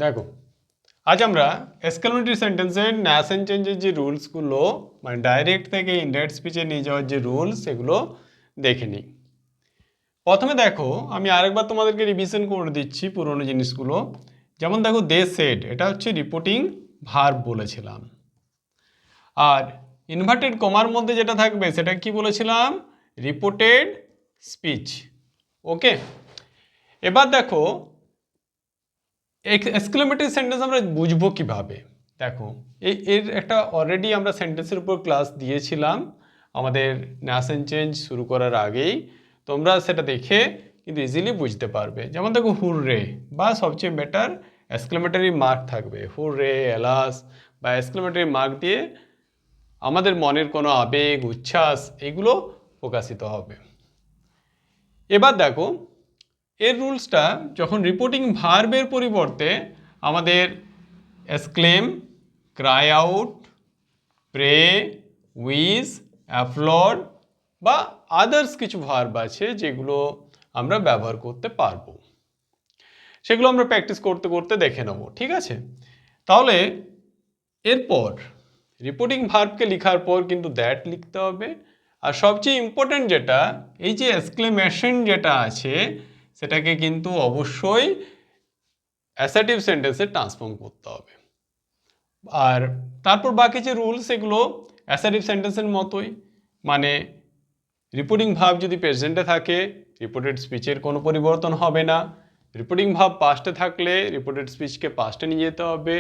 দেখো আজ আমরা এক্সক্লেমেটরি সেন্টেন্সের ন্যাশন চেঞ্জের যে রুলসগুলো মানে ডাইরেক্ট থেকে ইনডাইরেক্ট স্পিচে নিয়ে যাওয়ার যে রুলস সেগুলো দেখে নিই। প্রথমে দেখো আমি আরেকবার তোমাদেরকে রিভিশন করে দিচ্ছি পুরোনো জিনিসগুলো। যেমন দেখো দে সেড, এটা হচ্ছে রিপোর্টিং ভার্ব বলেছিলাম। আর ইনভার্টেড কমার মধ্যে যেটা থাকবে সেটা কি বলেছিলাম? Reported speech. ওকে, এবার দেখো এক্সক্লেমেটরি সেন্টেন্স আমরা বুঝবো কিভাবে। দেখো এর একটা অলরেডি আমরা সেন্টেন্সের উপর ক্লাস দিয়েছিলাম আমাদের ন্যাশন চেঞ্জ শুরু করার আগেই, তোমরা সেটা দেখে কিন্তু ইজিলি বুঝতে পারবে। যেমন দেখো হুররে বা সবচেয়ে বেটার এক্সক্লেমেটরি মার্ক থাকবে, হুররে, এলাস বা এক্সক্লেমেটরি মার্ক দিয়ে আমাদের মনের কোনো আবেগ, উচ্ছ্বাস এগুলো প্রকাশিত হবে। এবার দেখো এর রুলসটা যখন রিপোর্টিং ভার্বের পরিবর্তে আমাদের exclaim, cry out, pray, wish, applaud বা আদার্স কিছু ভার্ব আছে যেগুলো আমরা ব্যবহার করতে পারবো, সেগুলো আমরা প্র্যাকটিস করতে করতে দেখে নেব। ঠিক আছে, তাহলে এরপর রিপোর্টিং ভার্বকে লেখার পর কিন্তু দ্যাট লিখতে হবে। আর সবচেয়ে ইম্পর্ট্যান্ট যেটা, এই যে এক্সক্লেমেশন যেটা আছে সেটাকে কিন্তু অবশ্যই অ্যাসার্টিভ সেন্টেন্সে ট্রান্সফর্ম করতে হবে। আর তারপর বাকি যে রুলস সেগুলো অ্যাসার্টিভ সেন্টেন্সের মতোই, মানে রিপোর্টিং ভার্ব যদি প্রেজেন্টে থাকে রিপোর্টেড স্পিচের কোনো পরিবর্তন হবে না। রিপোর্টিং ভার্ব পাস্টে থাকলে রিপোর্টেড স্পিচকে পাস্টে নিয়ে যেতে হবে।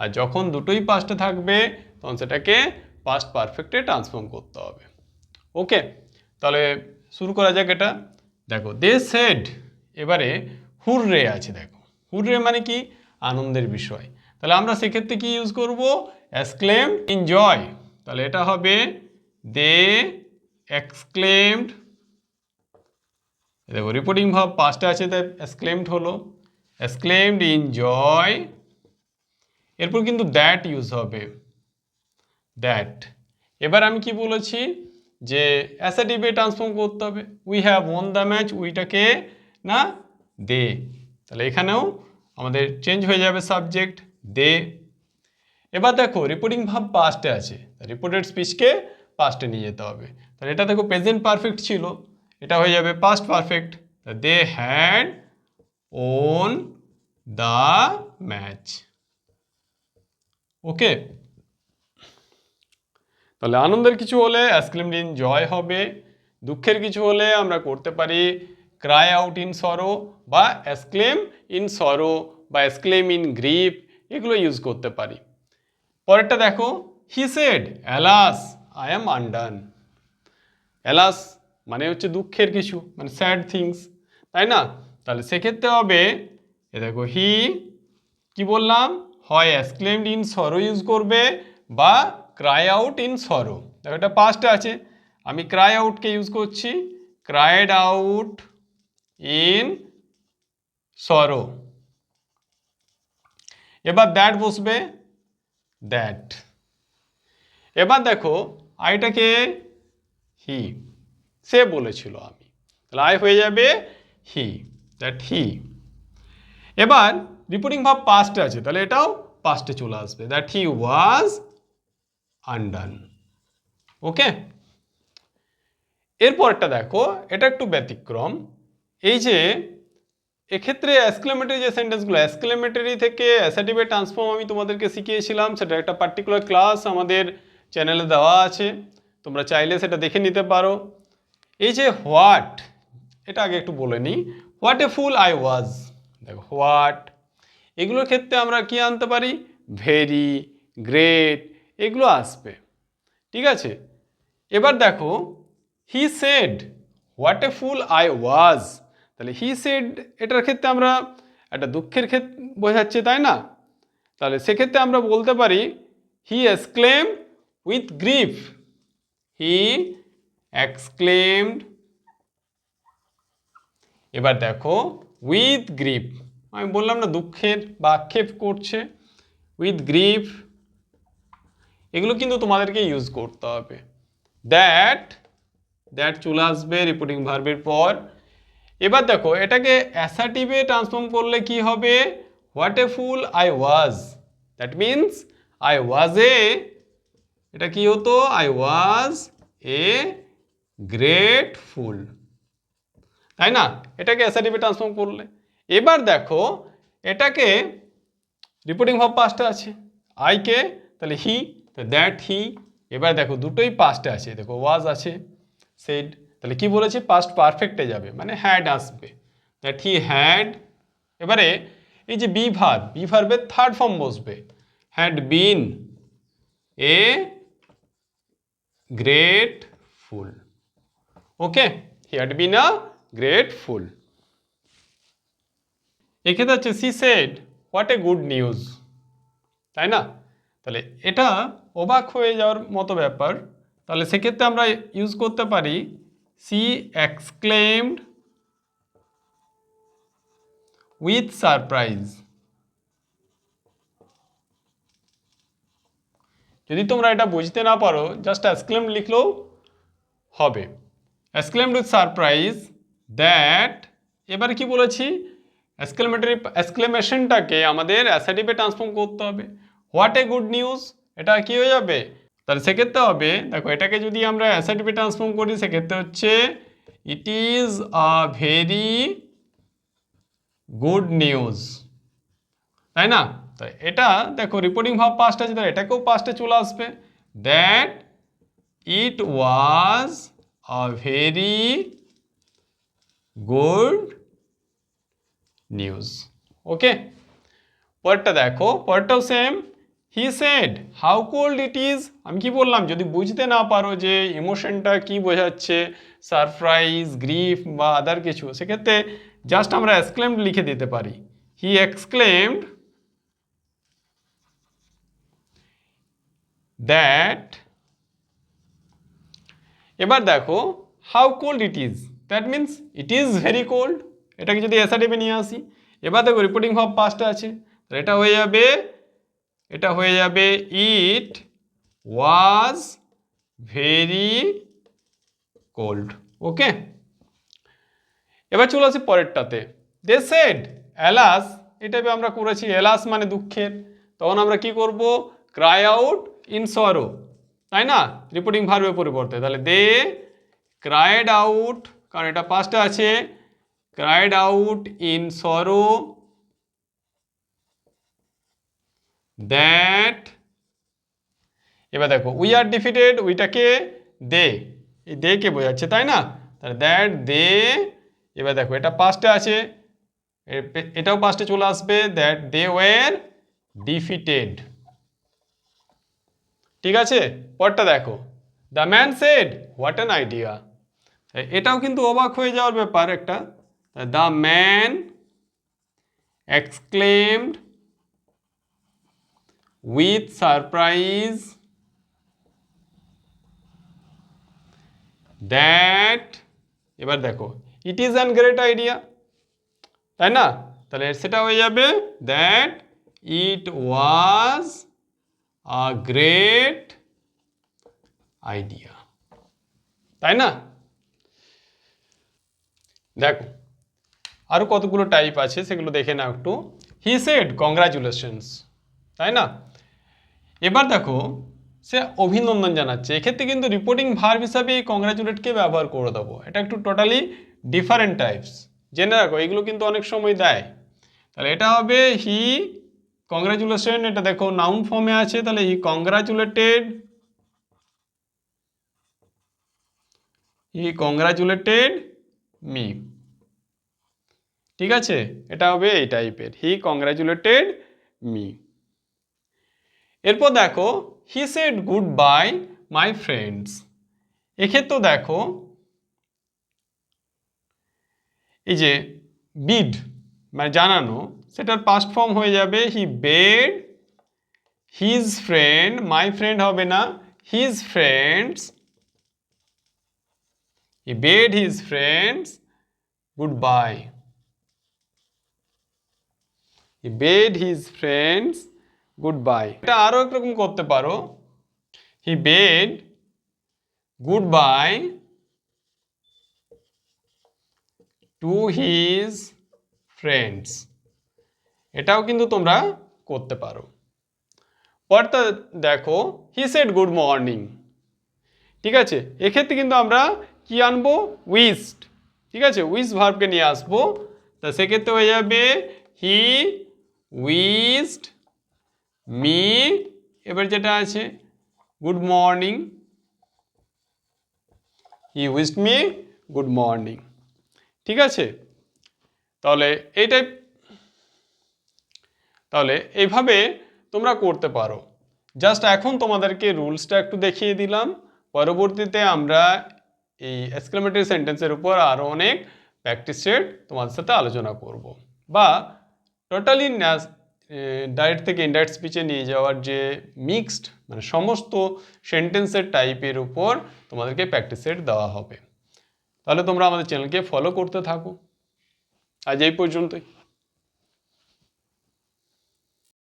আর যখন দুটোই পাস্টে থাকবে তখন সেটাকে পাস্ট পারফেক্টে ট্রান্সফর্ম করতে হবে। ওকে, তাহলে শুরু করা যাক এটা। দেখো দে সেড, এবারে হুররে আছে। দেখো হুররে মানে কি? আনন্দের বিষয়। তাহলে আমরা সেক্ষেত্রে কি ইউজ করব? Exclaimed in joy. তাহলে এটা হবে দে এক্সক্লেমড। দেখো রিপোর্টিং ভার্ব পাস্টে আছে তাই এক্সক্লেমড হলো, এক্সক্লেমড ইন জয়। এরপর কিন্তু দ্যাট ইউজ হবে, দ্যাট। এবার আমি কি বলেছি যে অ্যাসার্টিভে ট্রান্সফর্ম করতে হবে। We have won the match, উইটাকে না দে। তাহলে এখানেও আমাদের চেঞ্জ হয়ে যাবে সাবজেক্ট দে। এবার দেখো রিপোর্টিং ভার্ব পাস্টে আছে, রিপোর্টেড স্পিচকে পাস্টে নিয়ে যেতে হবে। তাহলে এটা দেখো প্রেজেন্ট পারফেক্ট ছিল, এটা হয়ে যাবে past perfect. They had won the match. Okay, তাহলে আনন্দের কিছু হলে এক্সক্লেমড ইন জয় হবে, দুঃখের কিছু হলে আমরা করতে পারি ক্রাই আউট ইন সরো বা এক্সক্লেম ইন সরো বা এক্সক্লেম ইন গ্রিফ, এগুলো ইউজ করতে পারি। পরেরটা দেখো he shed alas I am undone. Alas মানে হচ্ছে দুঃখের কিছু, মানে স্যাড থিংস, তাই না? তাহলে সেক্ষেত্রে হবে এ দেখো হি কি বললাম, হয় এক্সক্লেমড ইন সরো ইউজ করবে বা ক্রাই আউট ইন সরো। দেখো এটা পাস্টে আছে, আমি ক্রাই আউটকে ইউজ করছি, ক্রাইড আউট ইন সরো। এবার দ্যাট বসবে, দ্যাট। এবার দেখো আইটাকে হি, সে বলেছিল আমি, তাহলে আই হয়ে যাবে হি, দ্যাট হি। এবার রিপোর্টিং ভার্ব পাস্টে আছে, তাহলে এটাও পাস্টে চলে আসবে, দ্যাট হি ওয়াজ আনডান। ওকে, এরপরটা দেখো এটা একটু ব্যতিক্রম। এই যে এক্ষেত্রে এক্সক্লেমেটরি যে সেন্টেন্সগুলো, এক্সক্লেমেটরি থেকে অ্যাসার্টিভে ট্রান্সফর্ম আমি তোমাদেরকে শিখিয়েছিলাম, সেটা একটা পার্টিকুলার ক্লাস আমাদের চ্যানেলে দেওয়া আছে, তোমরা চাইলে সেটা দেখে নিতে পারো। এই যে হোয়াট, এটা আগে একটু বলে নিই। হোয়াট এ ফুল আই ওয়াজ। দেখো হোয়াট, এগুলোর ক্ষেত্রে আমরা কি আনতে পারি? ভেরি, গ্রেট, এগুলো আসবে। ঠিক আছে, এবার দেখো he shed what a fool I ওয়াজ। তাহলে হি সেড এটার ক্ষেত্রে আমরা একটা দুঃখের ক্ষেত্রে বোঝাচ্ছে, তাই না? তাহলে সেক্ষেত্রে আমরা বলতে পারি he exclaim with grief. He exclaimed, এবার দেখো উইথ গ্রিফ, আমি বললাম না দুঃখের বা আক্ষেপ করছে, উইথ গ্রিফ, এগুলো কিন্তু তোমাদেরকে ইউজ করতে হবে। দ্যাট, দ্যাট চলে আসবে রিপোর্টিং ভার্বের পর। এবার দেখো এটাকে অ্যাসার্টিভে ট্রান্সফর্ম করলে কি হবে? What a fool I was, that means I was a, এটা কি হতো, আই ওয়াজ এ গ্রেট ফুল, তাই না? এটাকে অ্যাসার্টিভে ট্রান্সফর্ম করলে এবার দেখো এটাকে রিপোর্টিং ভার্ব পাস্টে আছে, আই কে তাহলে হি, দ্যাট হি। এবার দেখো দুটোই পাস্টে আছে, দেখো ওয়াজ আছে, সেড, তাহলে কি বলেছে, পাস্ট পারফেক্টে যাবে মানে হ্যাড আসবে, দ্যাট হি হ্যাড। এবারে এই যে বি ভার্ব, বি ভার্বের থার্ড ফর্ম বসবে, had been a great fool, okay, he had been a great fool. এক্ষেত্রে হচ্ছে she said what a good news, তাই না? তাহলে এটা অবাক হয়ে যাওয়ার মতো ব্যাপার, তাহলে সেক্ষেত্রে আমরা ইউজ করতে পারি সি এক্সক্লেমড উইথ সারপ্রাইজ। যদি তোমরা এটা বুঝতে না পারো জাস্ট এক্সক্লেমড লিখলেও হবে, এক্সক্লেমড উইথ সারপ্রাইজ দ্যাট। এবার কি বলেছি, এক্সক্লেমেশনটাকে আমাদের অ্যাসার্টিভে ট্রান্সফর্ম করতে হবে, হোয়াট এ গুড নিউজ, এটা কি হয়ে যাবে, তাহলে সেক্ষেত্রে হবে, দেখো এটাকে যদি আমরা অ্যাসার্টিভে ট্রান্সফর্ম করি সেক্ষেত্রে হচ্ছে it is a very good news, তাই না? তাই এটা দেখো রিপোর্টিং ভার্ব পাস্ট আছে, তাহলে এটাকেও পাস্টে চলে আসবে, that it was a very good news, okay. পরেরটা দেখো, পরেরটাও same, he said how cold it is. আমি কি বললাম, যদি বুঝতে না পারো যে ইমোশনটা কি বোঝাচ্ছে, সারপ্রাইজ, গ্রিফ বা আদার কিছু, সেক্ষেত্রে জাস্ট আমরা এক্সক্লেমড লিখে দিতে পারি, হি এক্সক্লেমড দ্যাট। এবার দেখো how cold it is, that means it is very cold, এটাকে যদি অ্যাসার্টিভে নিয়ে আসি, এবার দেখো রিপোর্টিং ভার্ব পাস্টে আছে, তো এটা হয়ে যাবে, এটা হয়ে যাবে ইট ওয়াজ ভেরি কোল্ড, ওকে। এবার চলে আসি পরেরটাতে, দে সেড অ্যালাস, এটা আমরা করেছি, অ্যালাস মানে দুঃখের, তখন আমরা কি করব, ক্রাই আউট ইন সরো, তাই না, রিপোর্টিং ভার্বের পরিবর্তে, তাহলে দে ক্রাইড আউট, কারণ এটা পাস্টে আছে, cried out in sorrow that. এবার দেখো উই আর ডিফিটেড, উইটাকে দে, এই দে কে বোঝাচ্ছে, তাই না, তাহলে দ্যাট দে। এবার দেখো এটা পাস্টে আছে, এটাও পাস্টে চলে আসবে, দ্যাট দে ওয়ার ডিফিটেড, ঠিক আছে। পরটা দেখো, the man said what an idea, এটাও কিন্তু অবাক হয়ে যাওয়ার ব্যাপার একটা, the man exclaimed with surprise that. এবার দেখো it is an great idea, তাই না, তাহলে সেটা হয়ে যাবে that it was a great idea, তাই না। দেখো আরো কতগুলো টাইপ আছে সেগুলো দেখে নাও একটু, হি সেড কংগ্রাচুলেশনস, তাই না। এবার দেখো সে অভিনন্দন জানাচ্ছে, এক্ষেত্রে কিন্তু রিপোর্টিং ভার্ব হিসাবে এই কংগ্রাচুলেটকে ব্যবহার করে দেবো, এটা একটু টোটালি ডিফারেন্ট টাইপস, জেনে রাখো এগুলো কিন্তু অনেক সময় দেয়। তাহলে এটা হবে হি কংগ্রাচুলেশন, এটা দেখো নাউন ফর্মে আছে, তাহলে হি কংগ্রাচুলেটেড, হি কংগ্রাচুলেটেড মি, ঠিক আছে, এটা হবে এই টাইপের, হি কংগ্রাচুলেটেড মি। এরপর দেখো he said goodbye my friends, এক্ষেত্রেও দেখো এই যে বিড মানে জানানো, সেটার পাস্ট ফর্ম হয়ে যাবে he bade his friend, my friend হবে না, his friends, he bade his friends goodbye, he bade his friends goodbye. এটা আরো একরকম করতে পারো, he bade goodbye to his friends, এটাও কিন্তু তোমরা করতে পারো। পরটা দেখো, হি সেড গুড মর্নিং। ঠিক আছে, এক্ষেত্রে কিন্তু আমরা কি আনবো, উইশড। ঠিক আছে, উইশ ভার্বকে নিয়ে আসবো। তা সেক্ষেত্রে হয়ে যাবে হি উইশড মি, এবার যেটা আছে গুড মর্নিং, হি উইশড মি গুড মর্নিং। ঠিক আছে, তাহলে এইটাই, তাহলে এইভাবে তোমরা করতে পারো। জাস্ট এখন তোমাদেরকে রুলসটা একটু দেখিয়ে দিলাম, পরবর্তীতে আমরা এই এক্সক্লেমেটরি সেন্টেন্সের উপর আরও অনেক প্র্যাকটিস সেট তোমাদের সাথে আলোচনা করব, বা টোটালি ডাইরেক্ট থেকে ইনডাইরেক্ট স্পিচে নিয়ে যাওয়ার যে মিক্সড মানে সমস্ত সেন্টেন্সের টাইপের উপর তোমাদেরকে প্র্যাকটিস সেট দেওয়া হবে। তাহলে তোমরা আমাদের চ্যানেলকে ফলো করতে থাকো। আজ এই পর্যন্তই।